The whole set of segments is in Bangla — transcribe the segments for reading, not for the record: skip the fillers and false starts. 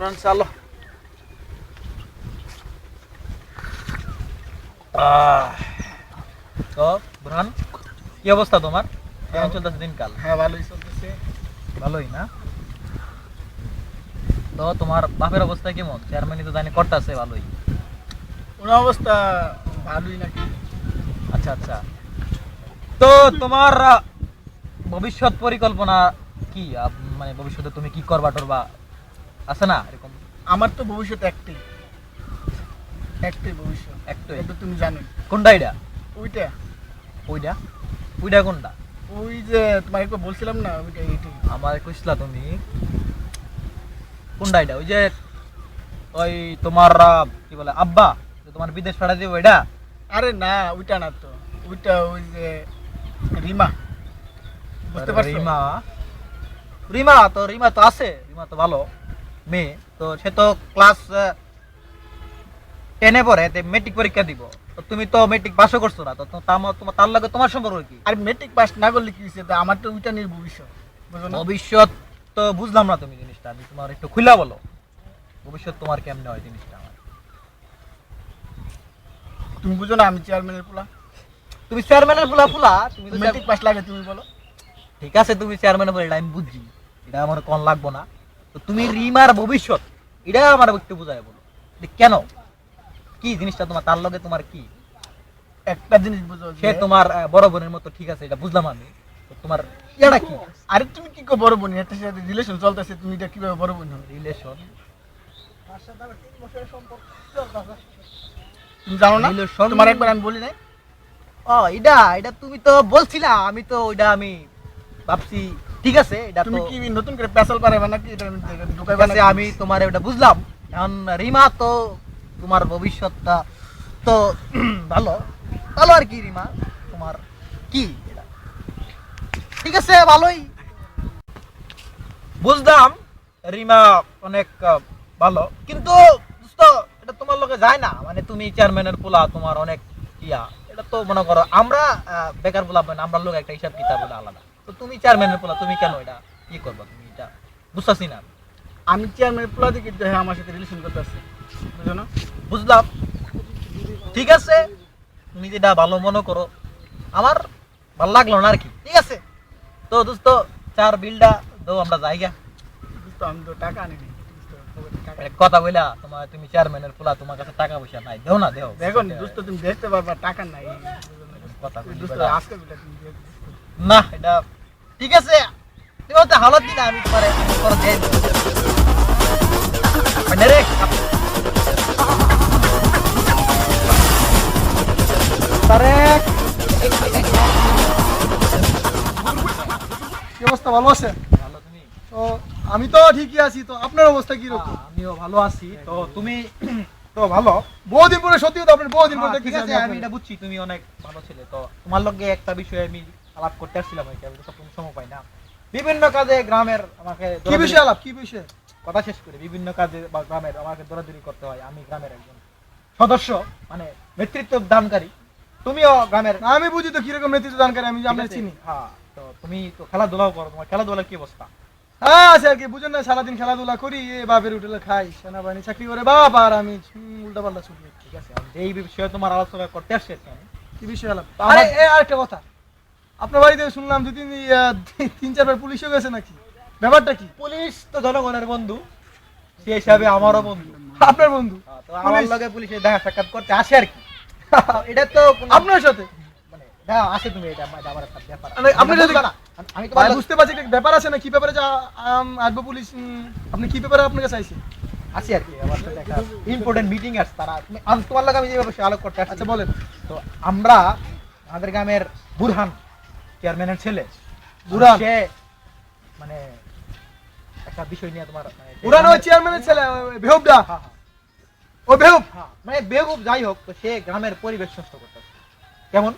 বুরহান চলো। তো বুরহান, কি অবস্থা তোমার? কেমন চলতেছে দিনকাল? হ্যাঁ ভালোই চলতেছে। ভালোই না? তো তোমার বাপের অবস্থা কেমন? চেয়ারম্যানই তো জানি করতেছে ভালোই। ওনার অবস্থা ভালোই নাকি? আচ্ছা আচ্ছা। তো তোমার ভবিষ্যৎ পরিকল্পনা কি? মানে ভবিষ্যতে তুমি কি করবা টরবা আছে না এরকম? আমার তো ভবিষ্যৎ একটাই, একটাই ভবিষ্যৎ, একটাই? এটা তুমি জানো। কোনটা এটা? ওইটা ওইটা? ওইটা কোনটা? ওই যে তোমাকে একবার বলছিলাম না, ওইটা এইটাই। আমার কইছিলা তুমি কোনটা এটা? ওই যে ওই তোমার কি বলে আব্বা যে তোমার বিদেশ পাঠাই দিব এটা? আরে না, ওইটা না তো, ওইটা ওই যে রিমা, বুঝতে পারছো? রিমা? রিমা তো আছে, রিমা তো ভালো মেয়ে। তো সে তো ক্লাস 10-এ পড়ে, মেট্রিক পরীক্ষা দিব। তো তুমি তো মেট্রিক পাসও করছো না, তো তোমার তার লাগে তোমার সম্পর্ক কি? আর মেট্রিক পাস না করলে কি হয়েছে? আমার তো ওইটা নিয়ে ভবিষ্যৎ, বুঝো না? ভবিষ্যৎ তো বুঝলাম না তুমি জিনিসটা, আমি তোমার একটু খুলা বলো ভবিষ্যৎ তোমার কেমনে হয় জিনিসটা আমার। তুমি বুঝো না আমি চেয়ারম্যানের পোলা? তুমি চেয়ারম্যানের ফুলা ফুলা, তুমি তো মেট্রিক পাস লাগে তুমি বলো? ঠিক আছে তুমি চেয়ারম্যানের ফুলা, এটা আমি বুঝছি, এটা আমার কোন লাগবো না। তো তুমি রিমার ভবিষ্যৎ এটা আমার একটু বুঝায় বলো, কেন কি জিনিসটা তোমার তার লগে তোমার কি? একটা জিনিস বুঝো, সে তোমার বড় বোনের মতো, ঠিক আছে এটা বুঝলাম আমি। তো তোমার এটা কি আরে তুমি কি কো বড় বোন, এর সাথে রিলেশন চলতেছে, তুমি এটা কিভাবে বড় বোন হবে? রিলেশন? তুমি জানো না? Relation? তোমার একবার আমি বলি নাই? ও এটা এটা তুমি তো বলছিলা, আমি তো ওইটা আমি ভাবছি ঠিক আছে এটা তো তুমি কি নতুন করে পেশাল পারাবে নাকি? এটা আমি ঢুকাইবা ঠিক আছে, নাকি? আমি তোমার ওটা বুঝলাম। এখন রিমা তো তোমার ভবিষ্যৎটা তো ভালো ভালো আর কি। রিমা তোমার কি এটা? ঠিক আছে ভালোই বুঝলাম, রিমা অনেক ভালো, কিন্তু দোস্ত এটা তোমার লগে যায় না। মানে তুমি চেয়ারম্যানের পোলা, তোমার অনেক ইয়া, এটা তো মনে করো আমরা বেকার পোলা পাই না, আমরা লোক একটা হিসাব কিতাব বলে আলাদা। তো তুমি চেয়ারম্যানের পোলা, তুমি কেন এটা কি করবা? তুমি এটা বুঝতেছি না। আমি চেয়ারম্যানের পোলা দিকে দেখে আমার সাথে রিলেশন করতে আসছে, বুঝো না? বুঝলাম, ঠিক আছে তুমি যেটা ভালো মনে করো, আমার ভালো লাগলো না আর কি। ঠিক আছে তো দোস্ত, চার বিলটা দাও, আমরা জায়গা বুঝতো, আমি তো টাকা আনিনি, বুঝতো, পকেটে টাকা নেই। কথা বইলা তোমার, তুমি চেয়ারম্যানের পোলা, তোমার কাছে টাকা পয়সা নাই, দেও না দেও। দেখো নি দোস্ত, তুমি দেখতে পারবা টাকা নাই, বুঝো না? কথা ওই বলি দোস্ত বেটা। আজকে বিটা তুমি দেখো। না এটা ঠিক আছে, তুমি তো হালত দিনা, আমি তোমার করে দেই মানে রে তারেক। কি অবস্থা, ভালো আছে? ভালো তুমি? তো আমি তো ঠিকই আছি, তো আপনার অবস্থা কি রকম? আমিও ভালো আছি। তো তুমি তো ভালো? বহুদিন পরে, সত্যি তো আপনার বহুদিন পরে হ্যাঁ, ঠিক দেখতেছি আছে, আমি আমি এটা বুঝছি, তুমি অনেক ভালো ছেলে। তো তোমার লগে একটা বিষয়ে আমি আলাপ করতে আসছিলাম, আমি তো সবসময় সময় পাই না, বিভিন্ন কাজে গ্রামের আমাকে কি দৌড়াদৌড়ি- বিষয় আলাপ, কি বিষয়? কথা শেষ করে বিভিন্ন কাজে বা গ্রামের আমাকে দৌড়াদৌড়ি করতে হয়। আমি গ্রামের একজন সদস্য, মানে নেতৃত্ব দানকারী, তুমিও গ্রামের। না, আমি বুঝি তো কিরকম নেতৃত্ব দানকারী, আমি ঠিক আপনার আছে? চিনি। হ্যাঁ, তো তুমি তো খেলাধুলাও করো, তোমার খেলাধুলার কি অবস্থা? হ্যাঁ আছে আর কি, বুঝুন না, সারাদিন খেলাধুলা করি, এ বাপের হোটেলে খাই, সেনাবাহিনী চাকরি করে বাপ, আর আমি উল্টা পাল্টা ছুটি। ঠিক আছে, আমি এই বিষয়ে তোমার আলোচনা করতে আসছি আর কি আমি। কি বিষয় আলাপ? তো আরে আমার- এ আরেকটা কথা, আপনার বাড়িতে শুনলাম দুই তিন তিন চারবার পুলিশও গেছে নাকি? ব্যাপারটা কি? পুলিশ তো জনগণের বন্ধু, সেই হিসাবে আমারও বন্ধু। আপনার বন্ধু তো আমার পুলিশ? লগে পুলিশের দেখা সাক্ষাৎ করতে আসে আর কি। এটা তো কোনো- আপনার সাথে? মানে দেখা আসে, তুমি এটা আমার একটা ব্যাপার। মানে আপনার সাথে- বুঝবা না? আমি তোমার ভাই, লগে- বুঝতে পারছি একটা ব্যাপার আছে না, কি ব্যাপারে যা আসবো পুলিশ, আপনি কি ব্যাপারে আপনার কাছে আইছে? আসি আর কি, আমার সাথে একটা ইম্পর্টেন্ট মিটিং আছে, তারা তোমার লগে আমি যে বিষয়ে আলোক করতে আসছি। আচ্ছা বলেন। তো আমরা আমাদের গ্রামের বুরহান চেয়ারম্যানের ছেলে, বুরহান? সে মানে একটা বিষয় নিয়ে তোমার মানে পুরানো ওই চেয়ারম্যানের ছেলে, ওই বেহুবটা? হ্যাঁ হ্যাঁ ও বেহুব? হ্যাঁ, মানে বেগুব যাই হোক, তো সে গ্রামের পরিবেশ নষ্ট করতে কেমন।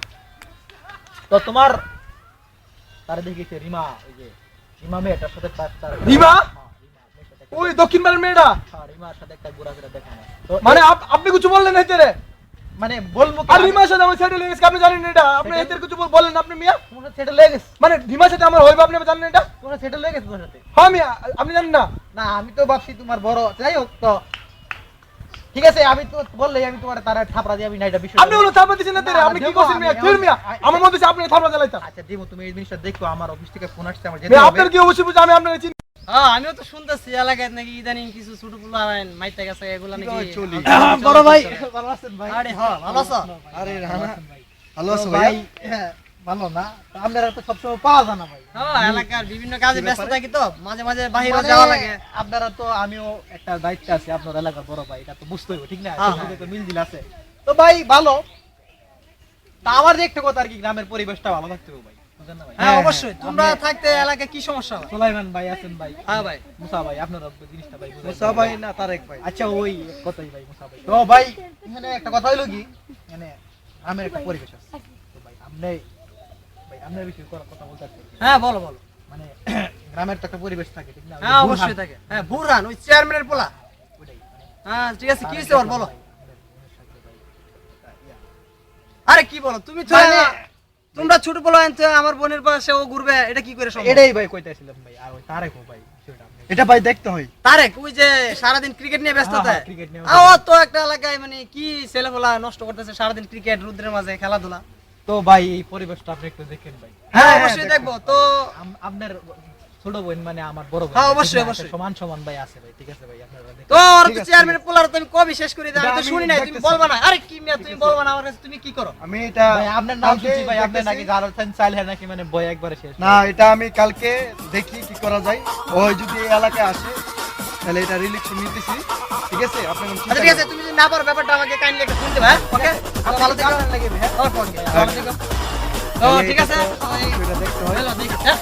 তো তোমার তার দেখেছে রিমা, ওই যে রিমা মেয়েটার সাথে রিমা? হ্যাঁ, রিমা মেয়ের সাথে ওই দক্ষিণ পাড়ার মেয়েটা? হ্যাঁ, রিমার সাথে একটা ঘোরাফেরা দেখা না। তো মানে আপনি কিছু বললেন না এতে? মানে বলবো কি, আর রিমার সাথে আমার সেটেল হয়ে গেছে, আপনি জানেন না এটা? আপনি সেটা- এতে কিছু বললেন না আপনি মিয়া? তোমার সেটেল হয়ে গেছে, মানে রিমার সাথে আমার হইবে, আপনি জানেন না এটা? তোমার সেটেল হয়ে গেছে তোমার সাথে। হ্যাঁ মিয়া, আপনি জানেন না? না আমি তো ভাবছি তোমার বড়, যাই হোক তো ঠিক আছে, আমি তো বললেই আমি তোমার তারা থাপড়া দিয়ে আমি না এটা বিষয়। আপনি হলো থাপড়া দিছেন না তেরে, আপনি কি করছেন মিয়া? কি মিয়া? আমার মধ্যে আপনি থাপড়া জ্বালাইতা। আচ্ছা দেবো, তুমি এই জিনিসটা দেখো, আমার অফিস থেকে ফোন আসছে, আমার যেতে মিয়া হবে। আপনার কি অবশ্যই বুঝি আমি আপনাকে চিনি। হ্যাঁ আমিও তো শুনতেছি এলাকায় নাকি ইদানিং কিছু ছোট পোলা মাইতে গেছে এগুলা নাকি বড় ভাই ভালো আছেন ভাই? আরে হ্যাঁ ভালো আছো? আরে রানা ভালো আছো ভাই? ভাই? হ্যাঁ, ভালো না তো আপনারা তো সবসময় পাওয়া যায় না ভাই। হ্যাঁ এলাকার বিভিন্ন কাজে ব্যস্ত থাকি তো মাঝে মাঝে বাহিরে মানে যাওয়া লাগে। আপনারা তো, আমিও একটা দায়িত্ব আছে আপনার এলাকার বড় ভাই, এটা তো বুঝতে হবে ঠিক না? হ্যাঁ, সব দিকে তো মিলজিল আছে তো ভাই, ভালো। তা আমার যে একটা কথা আর কি, গ্রামের পরিবেশটা ভালো থাকতে হবে ভাই, বুঝেন না ভাই? হ্যাঁ অবশ্যই, তোমরা থাকতে এলাকায় কি সমস্যা হয়? সুলাইমান ভাই আছেন ভাই, হ্যাঁ ভাই। মুসা ভাই, আপনারা জিনিসটা ভাই বুঝাই মুসা দেন। ভাই না তারেক ভাই? আচ্ছা ওই কথাই ভাই, মুসা ভাই। তো ভাই এখানে একটা কথা হইলো কি, মানে গ্রামের একটা পরিবেশ আছে তো ভাই, আপনার বিষয়ে কথা বলতে চাচ্ছি। হ্যাঁ বলো বলো। মানে গ্রামের তো একটা পরিবেশ থাকে ঠিক না? হ্যাঁ অবশ্যই থাকে। হ্যাঁ বুরহান ওই চেয়ারম্যানের পোলা। ওইটাই, মানে হ্যাঁ ঠিক আছে, কি হইছে ওর বলো। আরে কি বলো তুমি তো তোমরা ছোট পোলা আনতে আমার বোনের পাশে ও ঘুরবে, এটা কি করে সম্ভব? এটাই ভাই কইতাছিলাম ভাই, আর ওই তারেক ভাই বিষয়টা আপনি এটা ভাই দেখতে হয়। তারেক ওই যে সারাদিন ক্রিকেট নিয়ে ব্যস্ত হ্যাঁ, থাকে, ক্রিকেট নিয়ে ও তো একটা এলাকায় মানে কি ছেলেপোলা নষ্ট করতেছে সারাদিন ক্রিকেট রুদ্রের মাঝে খেলাধুলা। তো ভাই এই পরিবেশটা আপনি একটু দেখেন ভাই। হ্যাঁ অবশ্যই দেখবো তো। আপনার ছোট বোন মানে আমার বড় বোন, হ্যাঁ, অবশ্যই, ঠিক না? অবশ্যই। সমান সমান ভাই আছে ভাই, ঠিক আছে ভাই, আপনারা দেখেন। তো আর তো চেয়ারম্যানের পোলার তো আমি কবে শেষ করে দিই, আমি তো আমি শুনি নাই, তুমি দেখতেছি। বলবা না। আরে কি মিয়া তুমি বলবা না আমার কাছে, তুমি কি করো? আমি এটা ভাই আপনার নাম কালকে শুনছি ভাই, আপনি দেখতেছি। নাকি জানাচ্ছেন চাইল হ্যাঁ নাকি মানে বই একবারে শেষ। না, এটা আমি কালকে দেখি কি করা যায়। ওই যদি এই এলাকায় আসে তাহলে এটা রিলেকশন নিতেছি, ঠিক আছে? আপনার কোনো আচ্ছা চিন্তা ঠিক আছে, নেই। তুমি যদি না পারো ব্যাপারটা আমাকে কাইন্ডলি একটা ফোন দিবা, হ্যাঁ ওকে? ভালো থেকো। লাগে ভাই, হ্যাঁ? ওকে ওকে ভালো থেকো। তো তাহলে ঠিক এটা আছে, তো এটা দেখতে হয়। হ্যালো দেখি হ্যাঁ।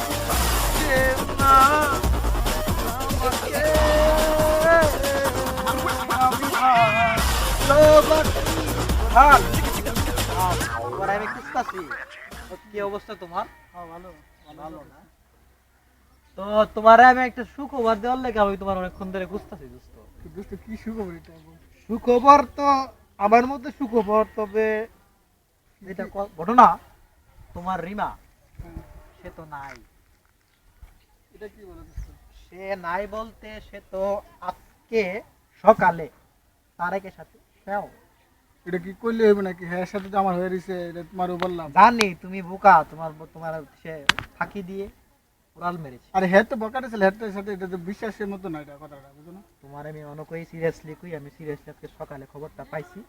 ওরা আমি খুঁজতাছি। তো কি অবস্থা তোমার? ভালো ভালো না? তো তোমারে আমি একটা সুখবর দেওয়ার লেগে আমি তোমার অনেকক্ষণ ধরে খুঁজতাছি দোস্ত। দোস্ত কি সুখবর এটা? সুখবর তো আমার মধ্যে সুখবর, তবে এটা ঘটনা তোমার রিমা সে তো নাই। এটা কি বলে দোস্ত? সে নাই বলতে সে তো আজকে সকালে তারেকের সাথে সেও এটা কি করলে হইব নাকি? হ্যাঁ, সাথে তো আমার হয়ে রইছে, এটা তোমারও বললাম। জানি তুমি বোকা, তোমার সে ফাঁকি দিয়ে উড়াল মেরেছে। আরে হ্যাঁ তো বকাটা ছিল, হ্যাঁ সাথে এটা তো বিশ্বাসের মতো না, এটা কথাটা বুঝো না? তোমার আমি মনে করি সিরিয়াসলি কই, আমি সিরিয়াসলি আজকে সকালে খবরটা পাইছি,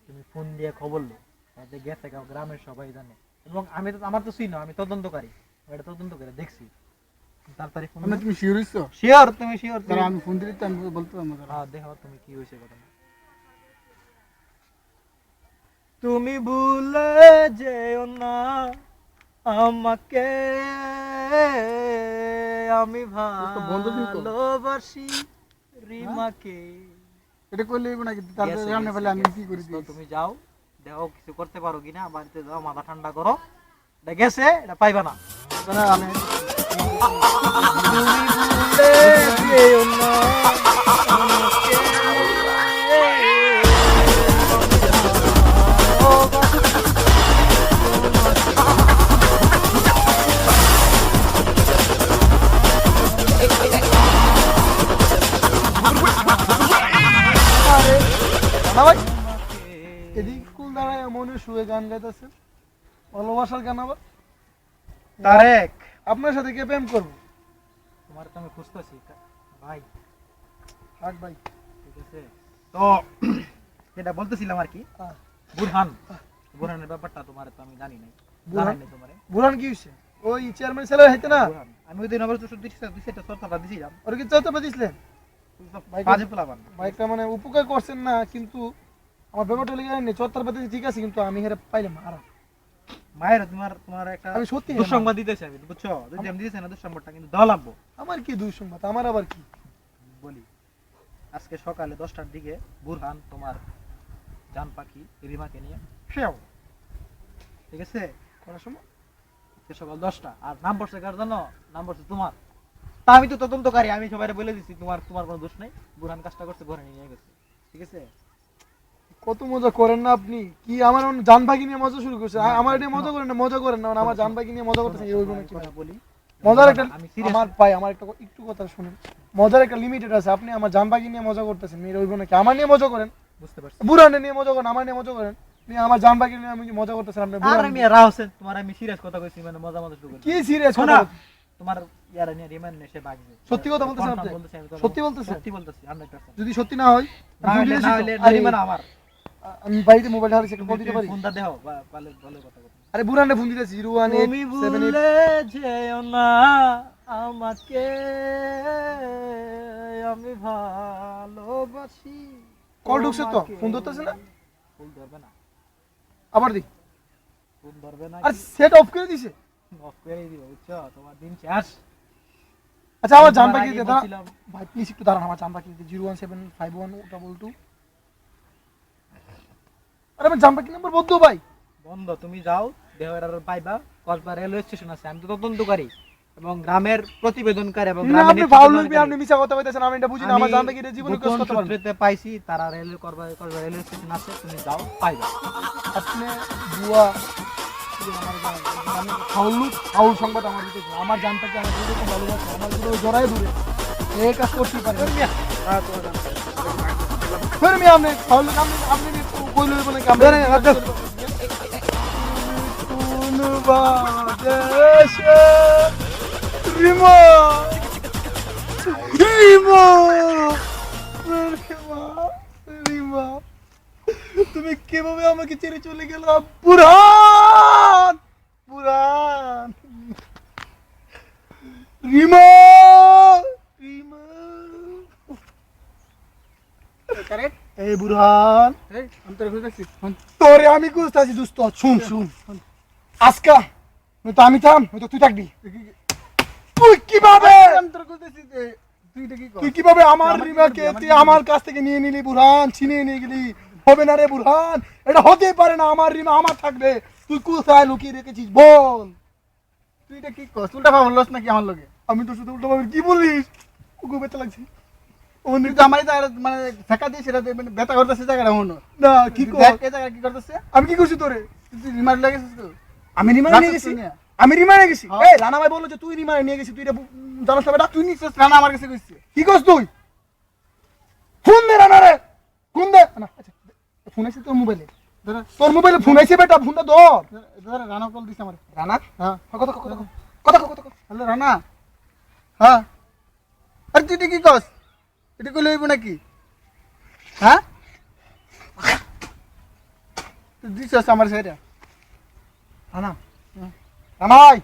তুমি ফোন দিয়ে খবর লো, তাতে গেছে গ্রামের সবাই জানে, এবং আমি তো আমার তো চিনো, আমি তদন্তকারী, এটা তদন্ত করে দেখছি। তাড়াতাড়ি ফোন মানে তুমি শিওর হইছো? শিওর, তুমি শিওর? দাঁড়া আমি ফোন দিতে আমি বলতে পারবো। দাঁড়া। হ্যাঁ দেখো তুমি কি হয়েছে কথা। তুমি ভুলে যেও না আমাকে, আমি তো বন্ধ দিন তো। ভালোবাসি রিমাকে। এটা করলে হইব নাকি? তারপরে গেছে, সামনে গেছে, পেলে আমি গেছে। কি করি তো দিই? তুমি যাও, দেখো কিছু করতে পারো কিনা, বাড়িতে যাও, মাথা ঠান্ডা করো, এটা গেছে, এটা পাইবা না। দাঁড়া, আমি তুমি ভুলে যেও না আমাকে, এদিক স্কুল দাঁড়ায় মনে শুয়ে গান গাইতেছে, ভালোবাসার গান আবার। তারেক আপনার সাথে কে প্রেম করবো? তোমার তো আমি খুঁজতেছি ভাই, থাক ভাই। ঠিক আছে? তো যেটা বলতেছিলাম আর কি, বুরহানের ব্যাপারটা তোমার তো আমি জানি নাই, জানাই নাই তোমারে। বুড়ান কি হয়েছে? ওই চেয়ারম্যান ছেলে হইতে না? বুরহান, আমি ওই দিন অবশ্য দুই সেটা সরকারটা দিছিলাম, ওর কি চাইতে পারছিলেন? বাজে পোলাপান। বাইকটা মানে উপকার করছেন না, কিন্তু আমার ব্যাপারটা লেগে নেই, চত্বর পাতি ঠিক আছে, কিন্তু আমি হেরে পাইলাম আর মায়ের তোমার একটা আমি সত্যি দুঃসংবাদ দিতেছি আমি, বুঝছো? যদি আমি দিতেছি না দুঃসংবাদটা কিন্তু দেওয়া লাগবো। আমার কি দুই সংবাদ, আমার আবার কি? বলি, আজকে সকালে 10টার দিকে বুরহান তোমার জান পাখি রিমাকে নিয়ে সেও, ঠিক আছে? করার সময় আজকে সকাল 10টা, আর নাম পড়ছে কার জানো? নাম পড়ছে তোমার। তা আমি তো তদন্তকারী, আমি সবাই বলে দিচ্ছি তোমার কোনো দোষ নাই, বুরহান কাজটা করছে, ঘরে নিয়ে গেছে, ঠিক আছে? কত মজা করেন না আপনি! কি আমার জান ভাগি নিয়ে মজা শুরু করছে? আমার এটা মজা করেন না, মজা করেন না, আমার জান ভাগি নিয়ে মজা করতেছে, এই হইব নাকি? কথা বলি, মজার একটা আমি serious আমার ভাই আমার একটা একটু কথা শুনুন, মজার একটা লিমিটেড আছে। আপনি আমার জান পাখি নিয়ে মজা করতেছেন, মেয়ের ওই বোনকে আমার নিয়ে মজা করেন, বুঝতে পারছি। বুড়ানে নিয়ে মজা করেন, আমার নিয়ে মজা করেন, নিয়ে আমার জান পাখি নিয়ে আমি মজা করতেছেন আপনি আর বুড়ান আমি রাহ হোসেন, তোমার আমি সিরিয়াস কথা কইছি, মানে মজা মজা শুরু করি। কি সিরিয়াস শোনা, কথা? তোমার ইয়ারা নিয়ে রিমান্ড নেশে বাগবে। সত্যি কথা বলতেছেন Confirm আপনি? বলতেছি আমি তোমার। সত্যি বলতেছেন? সত্যি বলতেছি 100%। যদি সত্যি না হয় না হইলে আরে, রিমান্ড আমার। আমি বাড়িতে মোবাইল হারিয়েছি, একটা কল দিতে পারি? ফোনটা দাও, ভালো ভালো কথা বলো। আরে বুড়ানে ফোন দিতেছি, 01878 তুমি ভুলে যেও না আমাকে, আমি ভালোবাসি। কল ঢুকছে তো, তোমাকে। ফোন ধরতেছে না? ফোন ধরবে না, আবার দি। ফোন ধরবে না। আর সেট অফ করে দিছে। অফ করে দিও, বুঝছো? তোমার দিন শেষ। আচ্ছা আমার জান তোমার পাখি আগে দিয়ে দাঁড়া বলছিলাম। ভাই, প্লিজ একটু দাঁড়ান, আমার জান পাখি দিয়ে 0175122। আরে আমার জান পাখি নাম্বার বদ্ধ ভাই। বন্ধ, তুমি যাও, দেহের পাইবা। কসবা রেলওয়ে স্টেশন আছে, আমি তো তদন্তকারী এবং গ্রামের প্রতিবেদনকারী এবং না গ্রামের আপনি ফাউল লইবি, নেতৃত্বদানকারী। আপনি মিছা কথা কইতেছেন, আমি এটা বুঝি না। আমার জান পাখি দিয়ে জীবনে গোপন কেস করতে পারেন। সূত্রেতে পাইছি, তারা কসবা রেলওয়ে স্টেশন আছে, তুমি যাও, পাইবা। আপনি বুয়া আমি ফাউল সংবাদ আমার দিতে চাই। আমার জান পাখি আমার দিতে ভালোবাসে, আমার পুরো জড়ায় দূরে এই কাজ করতে পারে। ফের মি আপনি ফাউল আপনি কই লইব না কাম করে কোন বাদেশে রিমো রিমো রিমো, তুমি কিভাবে আমাকে ছেড়ে চলে গেল বুরহান? বুরহান, রিমো রিমো, কারেক্ট এই বুরহান, এই আমি তোরে খুঁজতেছি তোরে আমি খুঁজতেছি দোস্ত। শুন শুন, আজকা নয়তো আমি থাম, নয়তো তুই থাকবি। তুই কিভাবে আমি তোরে খুঁজতেছি যে তুই এটা কি কর তুই কিভাবে আমার রিমাকে তুই আমার কাছ থেকে নিয়ে নিলি বুরহান, ছিনিয়ে নিয়ে গেলি? হবে না রে বুরহান, এটা হতে পারে না। আমার রিমা আমার থাকবে, তুই কোথায় লুকিয়ে রেখেছিস বল? তুই এটা কি কর উল্টা ভাব লস নাকি আমার লগে আমি তো শুধু উল্টো ভাবে কি বলিস? ওকে ব্যথা লাগছে। তুই তো আমারই জায়গা মানে ঠেকা দিয়ে সেটা মানে ব্যথা করতেছে জায়গাটা হনো না কি কর? দেখ এই জায়গা কি করতেছে আমি কি করছি তোরে? তুই রিমান্ড লাগেছিস তো আমি রিমান্ডে নিয়ে গেছি? আমি রিমান্ডে গেছি? এই রানা ভাই বললো যে তুই রিমান্ডে নিয়ে গেছিস, তুই এটা জানাস না বেটা? তুই নিশ্চয় রানা আমার কাছে কইছিস কি করছ তুই? ফোন দে রানা রে, ফোন দে না। আচ্ছা ফোন আছে তোর মোবাইলে? ধর তোর মোবাইলে ফোন আছে বেটা, ফোনটা ধর। ধর রানা কল দিছে আমার রানা হ্যাঁ কথা কথা কথা কথা কথা। হ্যালো রানা হ্যাঁ আরে তুই এটা কি কস এটা কই লইব নাকি হ্যাঁ তুই দিছস আমার সাইডে রানা রানা ভাই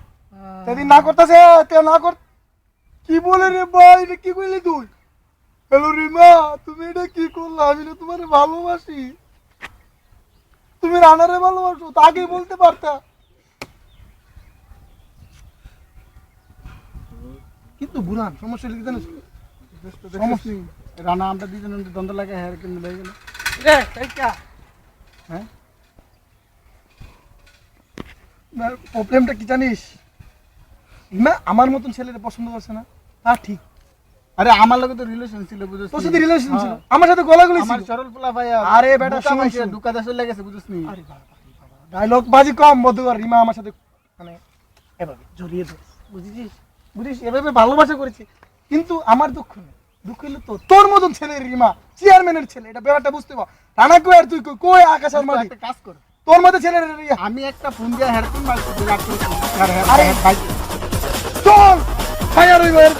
সেদিন না করতেছে তে না কর। কি বলে রে ভাই, এটা কি কইলি তুই? হ্যালো রিমা, তুমি এটা কি করলা? আমি না তোমারে ভালোবাসি, তুমি রানারে ভালোবাসো, তা আগেই বলতে পারতা। কিন্তু বুড়ান সমস্যা লিখে জানিস? সমস্যা নেই রানা আমরা দুজন দ্বন্দ্ব লাগে হ্যাঁ কিন্তু লই গেল রে কাইকা হ্যাঁ প্রবলেমটা কি জানিস? না আমার মতন ছেলেটা পছন্দ করছে না, তা ঠিক। আরে আমার লগে তো রিলেশন ছিল বুঝছিস তোর সাথে রিলেশন ছিল, আমার সাথে গলাগলি আমার ছিল। সরল পোলা ভাই আরে বেটা শুন শুন। দুকা দেশ লেগেছে বুঝছিস নি আরে বাবা ডায়লগ বাজি কম মধুকর। রিমা আমার সাথে মানে এভাবে জড়িয়ে ধরে, বুঝেছিস? বুঝিস এভাবে ভালোবাসা করেছে, কিন্তু আমার দুঃখ নেই। দুঃখ হলো তো তোর মতন ছেলে রিমা, চেয়ারম্যানের ছেলে, এটা ব্যাপারটা বুঝতে পার। রানা কই আর তুই কই আকাশ আর মাটি? একটা কাজ কর তোর মতো ছেলের আমি একটা ফোন দিয়ে হেডফোন মারছি রাখ করে আরে ভাই চল ফায়ার হইব এর